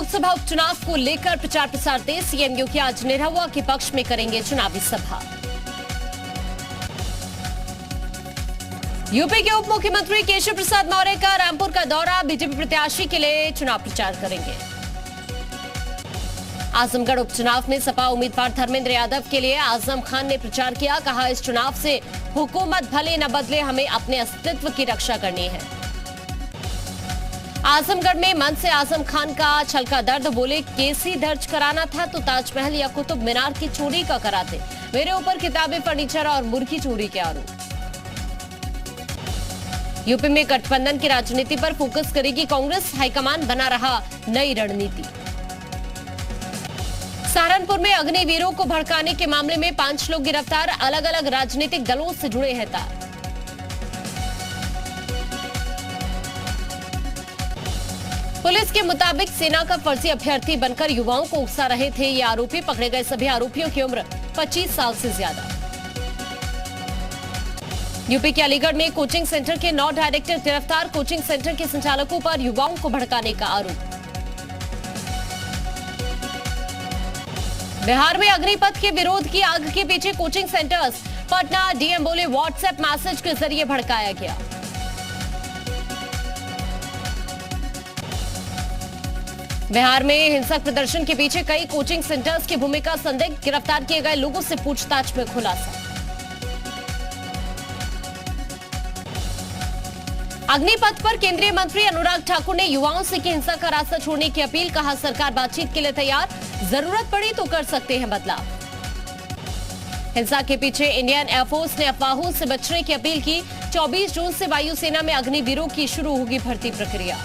लोकसभा उपचुनाव को लेकर प्रचार प्रसार तेज। सीएम योगी आज निरहुआ के पक्ष में करेंगे चुनावी सभा। यूपी के उप मुख्यमंत्री केशव प्रसाद मौर्य का रामपुर का दौरा। बीजेपी प्रत्याशी के लिए चुनाव प्रचार करेंगे। आजमगढ़ उपचुनाव में सपा उम्मीदवार धर्मेंद्र यादव के लिए आजम खान ने प्रचार किया। कहा, इस चुनाव से हुकूमत भले न बदले, हमें अपने अस्तित्व की रक्षा करनी है। आजमगढ़ में मन से आजम खान का छलका दर्द। बोले, केस ही दर्ज कराना था तो ताजमहल या कुतुब मीनार की चोरी का कराते। मेरे ऊपर किताबें, फर्नीचर और मुर्गी चोरी के आरोप। यूपी में गठबंधन की राजनीति पर फोकस करेगी कांग्रेस। हाईकमान बना रहा नई रणनीति। सहारनपुर में अग्निवीरों को भड़काने के मामले में 5 लोग गिरफ्तार। अलग अलग राजनीतिक दलों से जुड़े हैं तार। पुलिस के मुताबिक सेना का फर्जी अभ्यर्थी बनकर युवाओं को उकसा रहे थे ये आरोपी। पकड़े गए सभी आरोपियों की उम्र 25 साल से ज्यादा। यूपी के अलीगढ़ में कोचिंग सेंटर के 9 डायरेक्टर गिरफ्तार। कोचिंग सेंटर के संचालकों पर युवाओं को भड़काने का आरोप। बिहार में अग्निपथ के विरोध की आग के पीछे कोचिंग सेंटर्स। पटना डीएम बोले, व्हाट्सएप मैसेज के जरिए भड़काया गया। बिहार में हिंसक प्रदर्शन के पीछे कई कोचिंग सेंटर्स की भूमिका संदिग्ध। गिरफ्तार किए गए लोगों से पूछताछ में खुलासा। अग्निपथ पर केंद्रीय मंत्री अनुराग ठाकुर ने युवाओं से की हिंसा का रास्ता छोड़ने की अपील। कहा, सरकार बातचीत के लिए तैयार, जरूरत पड़ी तो कर सकते हैं बदलाव। हिंसा के पीछे इंडियन एयरफोर्स ने अफवाहों से बचने की अपील की। 24 जून से वायुसेना में अग्निवीरों की शुरू होगी भर्ती प्रक्रिया।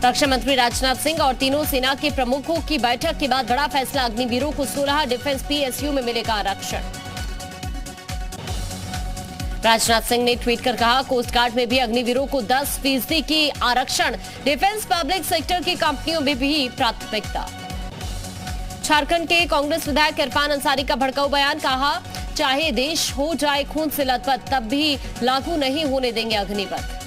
रक्षा मंत्री राजनाथ सिंह और तीनों सेना के प्रमुखों की बैठक के बाद बड़ा फैसला। अग्निवीरों को 16 डिफेंस पीएसयू में मिलेगा आरक्षण। राजनाथ सिंह ने ट्वीट कर कहा, कोस्ट गार्ड में भी अग्निवीरों को 10% की आरक्षण। डिफेंस पब्लिक सेक्टर की कंपनियों में भी प्राथमिकता। झारखंड के कांग्रेस विधायक इरफान अंसारी का भड़काऊ बयान। कहा, चाहे देश हो जाए खून से लथपथ, तब भी लागू नहीं होने देंगे अग्निपथ।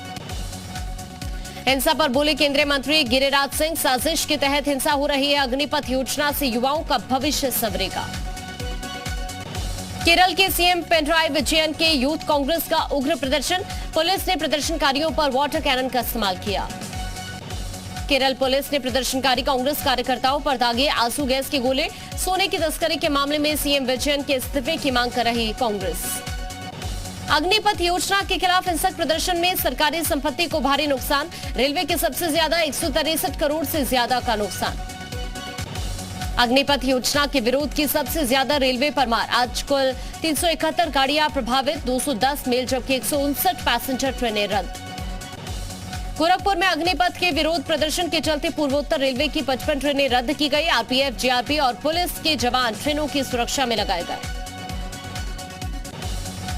हिंसा पर बोले केंद्रीय मंत्री गिरिराज सिंह, साजिश के तहत हिंसा हो रही है। अग्निपथ योजना से युवाओं का भविष्य संवरेगा। केरल के सीएम पिनराई विजयन के यूथ कांग्रेस का उग्र प्रदर्शन। पुलिस ने प्रदर्शनकारियों पर वाटर कैनन का इस्तेमाल किया। केरल पुलिस ने प्रदर्शनकारी कांग्रेस कार्यकर्ताओं पर दागे आंसू गैस के गोले। सोने की तस्करी के मामले में सीएम विजयन के इस्तीफे की मांग कर रही कांग्रेस। अग्निपथ योजना के खिलाफ हिंसक प्रदर्शन में सरकारी संपत्ति को भारी नुकसान। रेलवे के सबसे ज्यादा 163 करोड़ से ज्यादा का नुकसान। अग्निपथ योजना के विरोध की सबसे ज्यादा रेलवे पर मार। आज कुल 371 गाड़ियां प्रभावित, 210 मेल जबकि 159 पैसेंजर ट्रेनें रद्द। गोरखपुर में अग्निपथ के विरोध प्रदर्शन के चलते पूर्वोत्तर रेलवे की 55 ट्रेनें रद्द की गई। आरपीएफ, जीआरपी और पुलिस के जवान ट्रेनों की सुरक्षा में लगाए गए।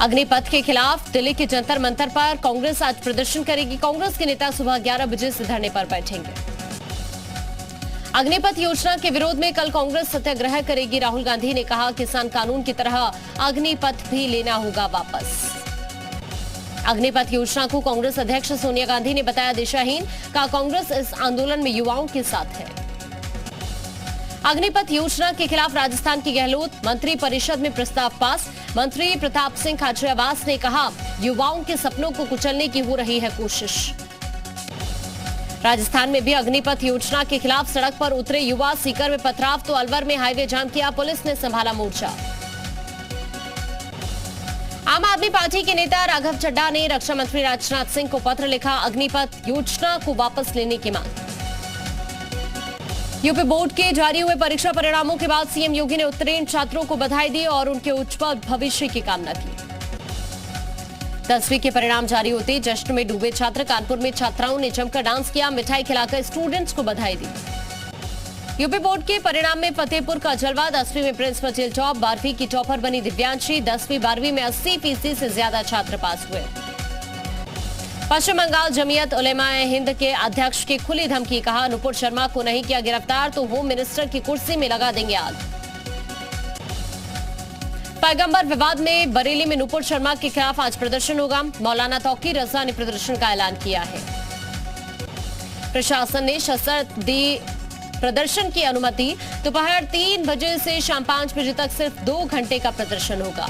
अग्निपथ के खिलाफ दिल्ली के जंतर मंतर पर कांग्रेस आज प्रदर्शन करेगी। कांग्रेस के नेता सुबह 11 बजे से धरने पर बैठेंगे। अग्निपथ योजना के विरोध में कल कांग्रेस सत्याग्रह करेगी। राहुल गांधी ने कहा, किसान कानून की तरह अग्निपथ भी लेना होगा वापस। अग्निपथ योजना को कांग्रेस अध्यक्ष सोनिया गांधी ने बताया दिशाहीन। कहा, कांग्रेस इस आंदोलन में युवाओं के साथ है। अग्निपथ योजना के खिलाफ राजस्थान की गहलोत मंत्री परिषद में प्रस्ताव पास। मंत्री प्रताप सिंह खाचरियावास ने कहा, युवाओं के सपनों को कुचलने की हो रही है कोशिश। राजस्थान में भी अग्निपथ योजना के खिलाफ सड़क पर उतरे युवा। सीकर में पथराव तो अलवर में हाईवे जाम किया। पुलिस ने संभाला मोर्चा। आम आदमी पार्टी के नेता राघव चड्ढा ने रक्षा मंत्री राजनाथ सिंह को पत्र लिखा। अग्निपथ योजना को वापस लेने की मांग। यूपी बोर्ड के जारी हुए परीक्षा परिणामों के बाद सीएम योगी ने उत्तीर्ण छात्रों को बधाई दी और उनके उज्जवल भविष्य की कामना की। 10वीं के परिणाम जारी होते जश्न में डूबे छात्र। कानपुर में छात्राओं ने जमकर डांस किया। मिठाई खिलाकर स्टूडेंट्स को बधाई दी। यूपी बोर्ड के परिणाम में फतेहपुर का जलवा। 10वीं में प्रिंस बचेल टॉप। 12वीं की टॉपर बनी दिव्यांशी। 10वीं 12वीं में 80% से ज्यादा छात्र पास हुए। पश्चिम बंगाल जमीयत उलेमाए हिंद के अध्यक्ष की खुली धमकी। कहा, नुपुर शर्मा को नहीं किया गिरफ्तार तो होम मिनिस्टर की कुर्सी में लगा देंगे आग। पैगंबर विवाद में बरेली में नुपुर शर्मा के खिलाफ आज प्रदर्शन होगा। मौलाना तौकीर रजा ने प्रदर्शन का ऐलान किया है। प्रशासन ने सशर्त दी प्रदर्शन की अनुमति। दोपहर 3 बजे से शाम 5 बजे तक सिर्फ 2 घंटे का प्रदर्शन होगा।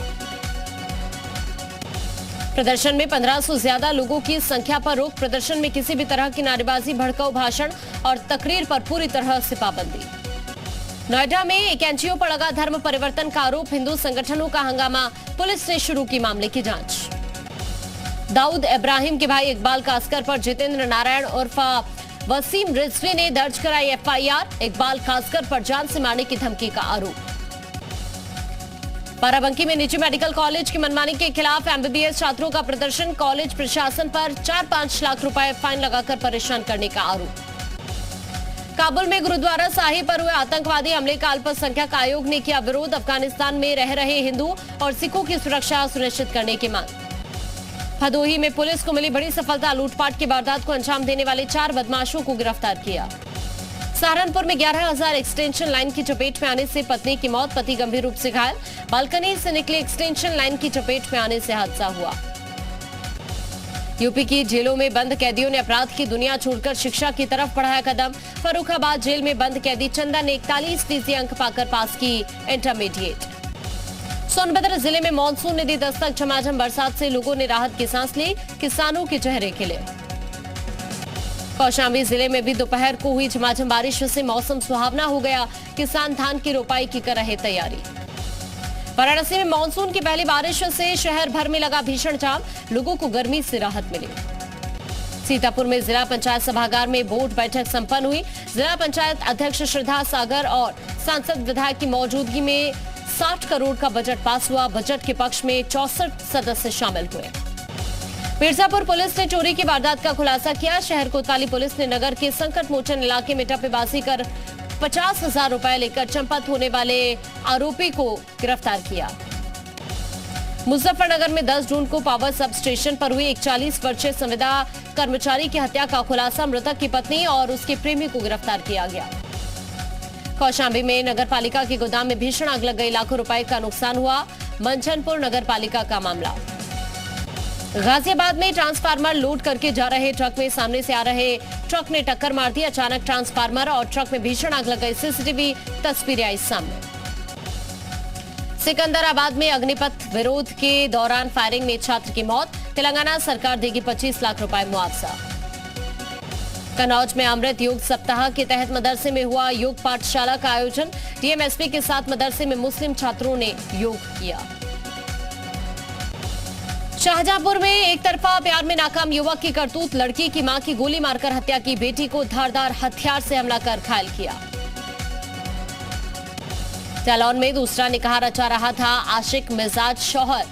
प्रदर्शन में 1500 से ज्यादा लोगों की संख्या पर रोक। प्रदर्शन में किसी भी तरह की नारेबाजी, भड़काऊ भाषण और तकरीर पर पूरी तरह से पाबंदी। नोएडा में एक एनजीओ पर लगा धर्म परिवर्तन का आरोप। हिंदू संगठनों का हंगामा, पुलिस ने शुरू की मामले की जांच। दाऊद इब्राहिम के भाई इकबाल कासकर पर जितेंद्र नारायण उर्फ वसीम रिजवी ने दर्ज कराई एफआईआर। इकबाल कासकर पर जान से मारने की धमकी का आरोप। बाराबंकी में निजी मेडिकल कॉलेज की मनमानी के खिलाफ एमबीबीएस छात्रों का प्रदर्शन। कॉलेज प्रशासन पर 4-5 लाख रुपए फाइन लगाकर परेशान करने का आरोप। काबुल में गुरुद्वारा साहिब पर हुए आतंकवादी हमले का अल्पसंख्यक आयोग ने किया विरोध। अफगानिस्तान में रह रहे हिंदू और सिखों की सुरक्षा सुनिश्चित करने की मांग। भदोही में पुलिस को मिली बड़ी सफलता। लूटपाट की वारदात को अंजाम देने वाले 4 बदमाशों को गिरफ्तार किया। सहारनपुर में 11,000 एक्सटेंशन लाइन की चपेट में आने से पत्नी की मौत, पति गंभीर रूप से घायल। बालकनी से निकली एक्सटेंशन लाइन की चपेट में आने से हादसा हुआ। यूपी की जेलों में बंद कैदियों ने अपराध की दुनिया छोड़कर शिक्षा की तरफ बढ़ाया कदम। फर्रुखाबाद जेल में बंद कैदी चंदन ने 41% अंक पाकर पास की इंटरमीडिएट। सोनभद्र जिले में मानसून ने दी दस्तक। झमाझम बरसात से लोगों ने राहत की सांस ली, किसानों के चेहरे खिले। कौशाम्बी जिले में भी दोपहर को हुई झमाझम बारिश से मौसम सुहावना हो गया। किसान धान की रोपाई की कर रहे तैयारी। वाराणसी में मानसून की पहली बारिश से शहर भर में लगा भीषण जाम, लोगों को गर्मी से राहत मिली। सीतापुर में जिला पंचायत सभागार में बोर्ड बैठक संपन्न हुई। जिला पंचायत अध्यक्ष श्रद्धा सागर और सांसद विधायक की मौजूदगी में 60 करोड़ का बजट पास हुआ। बजट के पक्ष में 64 सदस्य शामिल हुए। मिर्जापुर पुलिस ने चोरी की वारदात का खुलासा किया। शहर कोतवाली पुलिस ने नगर के संकट मोचन इलाके में टप्पेबाजी कर 50,000 रुपए लेकर चंपत होने वाले आरोपी को गिरफ्तार किया। मुजफ्फरनगर में 10 जून को पावर सब स्टेशन पर हुई एक 40 वर्षीय संविदा कर्मचारी की हत्या का खुलासा। मृतक की पत्नी और उसके प्रेमी को गिरफ्तार किया गया। कौशाम्बी में नगर पालिका के गोदाम में भीषण आग लग गई, लाखों रुपए का नुकसान हुआ। मंचनपुर नगर पालिका का मामला। गाजियाबाद में ट्रांसफार्मर लोड करके जा रहे ट्रक में सामने से आ रहे ट्रक ने टक्कर मार दी। अचानक ट्रांसफार्मर और ट्रक में भीषण आग लग गई। सीसीटीवी तस्वीरें आई सामने। सिकंदराबाद में अग्निपथ विरोध के दौरान फायरिंग में छात्र की मौत। तेलंगाना सरकार देगी 25 लाख रुपए मुआवजा। कन्नौज में अमृत योग सप्ताह के तहत मदरसे में हुआ योग पाठशाला का आयोजन। डीएमएसपी के साथ मदरसे में मुस्लिम छात्रों ने योग किया। शाहजहांपुर में एक तरफा प्यार में नाकाम युवक की करतूत। लड़की की मां की गोली मारकर हत्या की, बेटी को धारदार हथियार से हमला कर घायल किया। जालौन में दूसरा निकाह रचा रहा था आशिक मिजाज शौहर।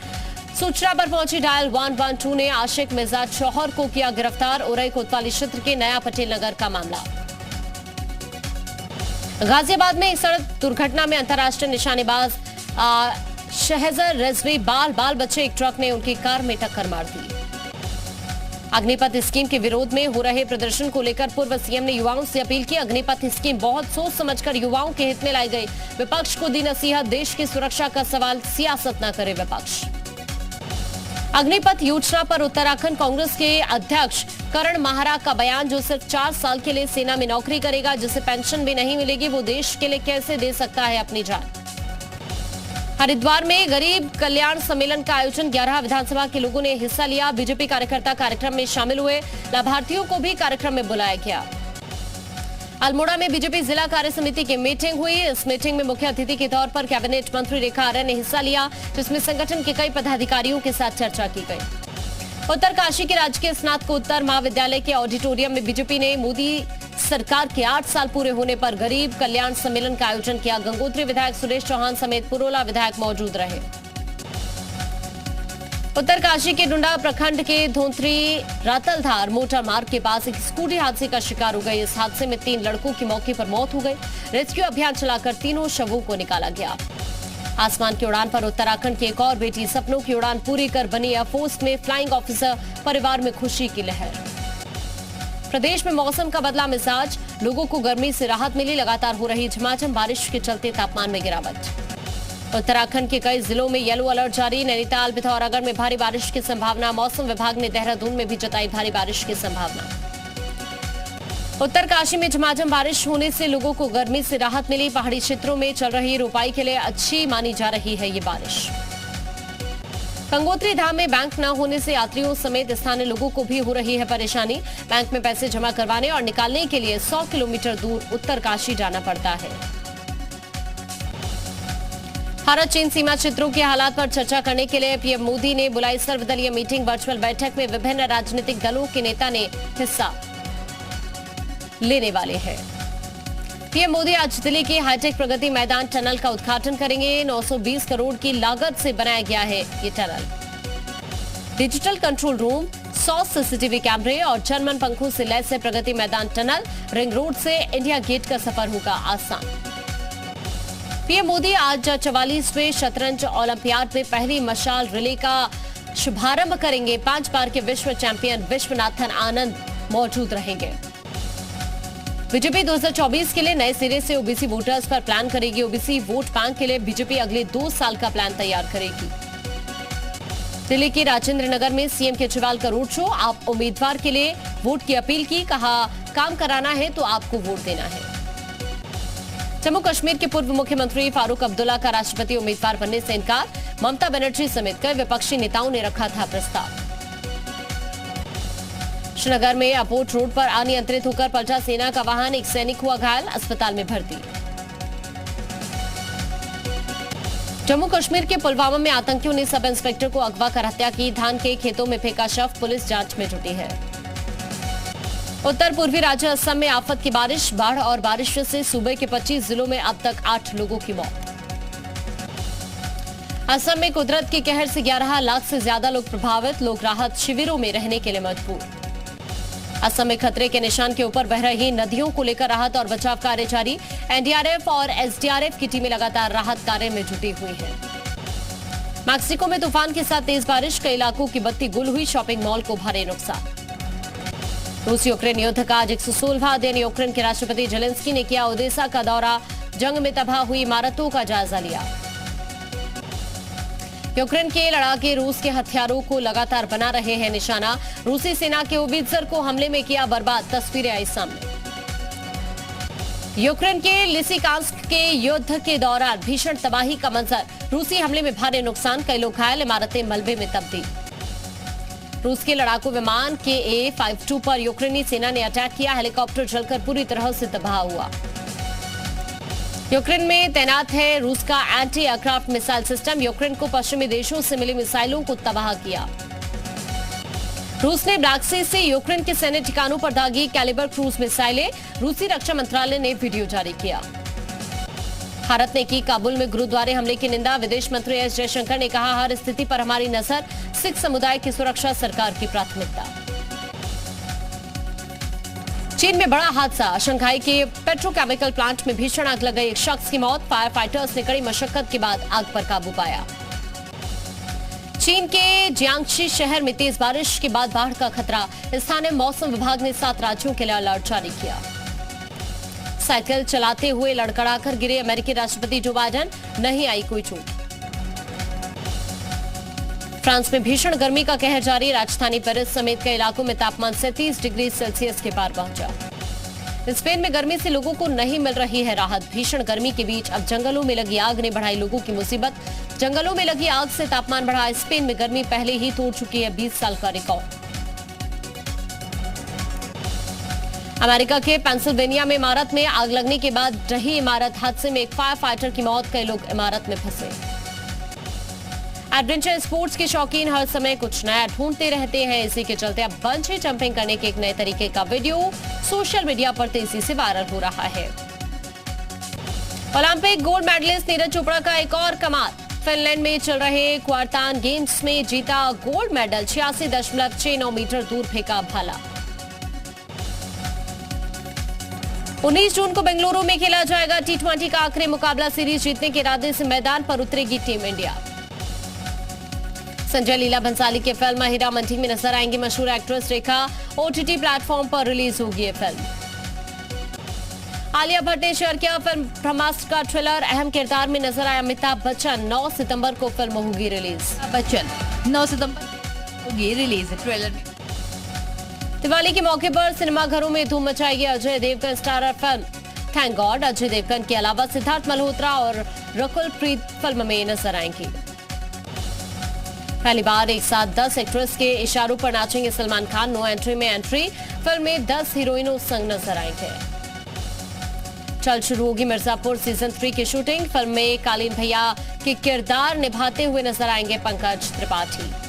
सूचना पर पहुंची डायल 112 ने आशिक मिजाज शौहर को किया गिरफ्तार। उरई कोतवाली क्षेत्र के नया पटेल नगर का मामला। गाजियाबाद में एक सड़क दुर्घटना में अंतर्राष्ट्रीय निशानेबाज शहजर रिजवी बाल बच्चे एक ट्रक ने उनकी कार में टक्कर मार दी। अग्निपथ स्कीम के विरोध में हो रहे प्रदर्शन को लेकर पूर्व सीएम ने युवाओं से अपील की। अग्निपथ स्कीम बहुत सोच समझकर युवाओं के हित में लाई गई। विपक्ष को दी नसीहत, देश की सुरक्षा का सवाल, सियासत न करे विपक्ष। अग्निपथ योजना पर उत्तराखंड कांग्रेस के अध्यक्ष करण माहरा का बयान, जो सिर्फ 4 साल के लिए सेना में नौकरी करेगा, जिसे पेंशन भी नहीं मिलेगी, वो देश के लिए कैसे दे सकता है अपनी जान। हरिद्वार में गरीब कल्याण सम्मेलन का आयोजन। 11 विधानसभा के लोगों ने हिस्सा लिया। बीजेपी कार्यकर्ता कार्यक्रम में शामिल हुए। लाभार्थियों को भी कार्यक्रम में बुलाया गया। अल्मोड़ा में बीजेपी जिला कार्य समिति की मीटिंग हुई। इस मीटिंग में मुख्य अतिथि के तौर पर कैबिनेट मंत्री रेखा आर्य ने हिस्सा लिया, जिसमें संगठन के कई पदाधिकारियों के साथ चर्चा की गई। उत्तरकाशी के राजकीय स्नातकोत्तर महाविद्यालय के ऑडिटोरियम में बीजेपी ने मोदी सरकार के 8 साल पूरे होने पर गरीब कल्याण सम्मेलन का आयोजन किया। गंगोत्री विधायक सुरेश चौहान समेत पुरोला विधायक मौजूद रहे। उत्तरकाशी के डुंडा प्रखंड के धोंथरी रातलधार मोटर मार्ग के पास एक स्कूटी हादसे का शिकार हो गई। इस हादसे में 3 लड़कों की मौके पर मौत हो गई। रेस्क्यू अभियान चलाकर तीनों शवों को निकाला गया। आसमान की उड़ान पर उत्तराखंड की एक और बेटी सपनों की उड़ान पूरी कर बनी एयरफोर्स में फ्लाइंग ऑफिसर, परिवार में खुशी की लहर। प्रदेश में मौसम का बदला मिजाज, लोगों को गर्मी से राहत मिली। लगातार हो रही झमाझम बारिश के चलते तापमान में गिरावट। उत्तराखंड के कई जिलों में येलो अलर्ट जारी। नैनीताल, पिथौरागढ़ में भारी बारिश की संभावना। मौसम विभाग ने देहरादून में भी जताई भारी बारिश की संभावना। उत्तरकाशी में झमाझम बारिश होने से लोगों को गर्मी से राहत मिली। पहाड़ी क्षेत्रों में चल रही रोपाई के लिए अच्छी मानी जा रही है ये बारिश। गंगोत्री धाम में बैंक न होने से यात्रियों समेत स्थानीय लोगों को भी हो रही है परेशानी। बैंक में पैसे जमा करवाने और निकालने के लिए 100 किलोमीटर दूर उत्तरकाशी जाना पड़ता है। भारत चीन सीमा क्षेत्रों के हालात पर चर्चा करने के लिए पीएम मोदी ने बुलाई सर्वदलीय मीटिंग। वर्चुअल बैठक में विभिन्न राजनीतिक दलों के नेता ने हिस्सा लेने वाले हैं। पीएम मोदी आज दिल्ली के हाईटेक प्रगति मैदान टनल का उद्घाटन करेंगे। 920 करोड़ की लागत से बनाया गया है ये tunnel. Digital control room, 100 CCTV कैमरे और जर्मन पंखों से लैस है Pragati Maidan tunnel. Ring road से इंडिया गेट का सफर होगा आसान। पीएम मोदी आज 44वें शतरंज ओलंपियाड में पहली मशाल रिले का शुभारंभ करेंगे। 5 बार के विश्व चैंपियन विश्वनाथन आनंद मौजूद रहेंगे। बीजेपी 2024 के लिए नए सिरे से ओबीसी वोटर्स पर प्लान करेगी। ओबीसी वोट बैंक के लिए बीजेपी अगले 2 साल का प्लान तैयार करेगी। दिल्ली के राजेंद्र नगर में सीएम केजरीवाल का रोड शो। आप उम्मीदवार के लिए वोट की अपील की। कहा, काम कराना है तो आपको वोट देना है। जम्मू कश्मीर के पूर्व मुख्यमंत्री फारूक अब्दुल्ला का राष्ट्रपति उम्मीदवार बनने से इनकार। ममता बनर्जी समेत कई विपक्षी नेताओं ने रखा था प्रस्ताव। श्रीनगर में अपोर्ट रोड पर अनियंत्रित होकर पलटा सेना का वाहन। एक सैनिक हुआ घायल, अस्पताल में भर्ती। जम्मू कश्मीर के पुलवामा में आतंकियों ने सब इंस्पेक्टर को अगवा कर हत्या की। धान के खेतों में फेंका शव, पुलिस जांच में जुटी है। उत्तर पूर्वी राज्य असम में आफत की बारिश। बाढ़ और बारिश से सूबे के 25 जिलों में अब तक 8 लोगों की मौत। असम में कुदरत के कहर से 11 लाख से ज्यादा लोग प्रभावित। लोग राहत शिविरों में रहने के लिए मजबूर। असम में खतरे के निशान के ऊपर बह रही नदियों को लेकर राहत और बचाव कार्य जारी। एनडीआरएफ और एसडीआरएफ की टीमें लगातार राहत कार्य में जुटी हुई हैं। मैक्सिको में तूफान के साथ तेज बारिश। कई इलाकों की बत्ती गुल हुई। शॉपिंग मॉल को भारी नुकसान। रूस यूक्रेन युद्ध का आज 116वां दिन। यूक्रेन के राष्ट्रपति जेलेंस्की ने किया ओदेसा का दौरा। जंग में तबाह हुई इमारतों का जायजा लिया। यूक्रेन के लड़ाके रूस के हथियारों को लगातार बना रहे हैं निशाना। रूसी सेना के ओबित्जर को हमले में किया बर्बाद। तस्वीरें आई सामने। यूक्रेन के लिसिकांस्क के युद्ध के दौरान भीषण तबाही का मंजर। रूसी हमले में भारी नुकसान। कई लोग घायल, इमारतें मलबे में तब्दील। रूस के लड़ाकू विमान KA-52 पर यूक्रेनी सेना ने अटैक किया। हेलीकॉप्टर जलकर पूरी तरह से तबाह हुआ। यूक्रेन में तैनात है रूस का anti aircraft missile system. Ukraine को पश्चिमी देशों से मिली मिसाइलों को तबाह किया। रूस ने ब्लैक सी से यूक्रेन के सैन्य ठिकानों पर दागी कैलिबर क्रूज मिसाइलें। रूसी रक्षा मंत्रालय ने वीडियो जारी किया। भारत ने की काबुल में गुरुद्वारे हमले की निंदा। विदेश मंत्री एस जयशंकर ने कहा, हर स्थिति पर हमारी नजर। सिख समुदाय की सुरक्षा सरकार की प्राथमिकता। चीन में बड़ा हादसा। शंघाई के पेट्रोकेमिकल प्लांट में भीषण आग लग गई। एक शख्स की मौत। फायर फाइटर्स ने कड़ी मशक्कत के बाद आग पर काबू पाया। चीन के जियांगशी शहर में तेज बारिश के बाद बाढ़ का खतरा। स्थानीय मौसम विभाग ने 7 राज्यों के लिए अलर्ट जारी किया। साइकिल चलाते हुए लड़खड़ाकर गिरे अमेरिकी राष्ट्रपति जो बाइडेन। नहीं आई कोई चोट। फ्रांस में भीषण गर्मी का कहर जारी। राजधानी पेरिस समेत कई इलाकों में तापमान 37 डिग्री सेल्सियस के पार पहुंचा। स्पेन में गर्मी से लोगों को नहीं मिल रही है राहत। भीषण गर्मी के बीच अब जंगलों में लगी आग ने बढ़ाई लोगों की मुसीबत। जंगलों में लगी आग से तापमान बढ़ा। स्पेन में गर्मी पहले ही तोड़ चुकी है 20 साल का रिकॉर्ड। अमेरिका के पेंसिल्वेनिया में इमारत में आग लगने के बाद ढही इमारत। हादसे में एक फायर फाइटर की मौत। कई लोग इमारत में फंसे। एडवेंचर स्पोर्ट्स के शौकीन हर समय कुछ नया ढूंढते रहते हैं। इसी के चलते अब बंजी जंपिंग करने के एक नए तरीके का वीडियो सोशल मीडिया पर तेजी से वायरल हो रहा है। Olympic gold medalist Neeraj Chopra का एक और कमाल। फिनलैंड में चल रहे क्वार्तान गेम्स में जीता गोल्ड मेडल। 86.69 मीटर दूर फेंका भाला। 19 जून को बेंगलुरु में खेला जाएगा T20 का आखिरी मुकाबला। सीरीज जीतने के इरादे से मैदान पर उतरेगी टीम इंडिया। संजय लीला भंसाली की फिल्म हीरा मंडी में नजर आएंगी मशहूर एक्ट्रेस रेखा। OTT प्लेटफॉर्म पर रिलीज होगी ये फिल्म। आलिया भट्ट ने शेयर किया फिल्म ब्रह्मास्त्र का ट्रेलर। अहम किरदार में नजर आए अमिताभ बच्चन। 9 सितंबर को फिल्म होगी रिलीज। बच्चन 9 सितंबर होगी रिलीज। ट्रेलर में दिवाली के मौके पर सिनेमाघरों में धूम मचाएगी Ajay Devgn starrer film Thank God. Ajay Devgn के अलावा सिद्धार्थ मल्होत्रा और रकुल प्रीत फिल्म में नजर आएंगी। पहली बार एक साथ 10 एक्ट्रेस के इशारों पर नाचेंगे सलमान खान। नो एंट्री में एंट्री, फिल्म में 10 हीरोइनों संग नजर आएंगे। चल शुरू होगी मिर्जापुर सीजन 3 की शूटिंग। फिल्म में कालीन भैया के किरदार निभाते हुए नजर आएंगे पंकज त्रिपाठी।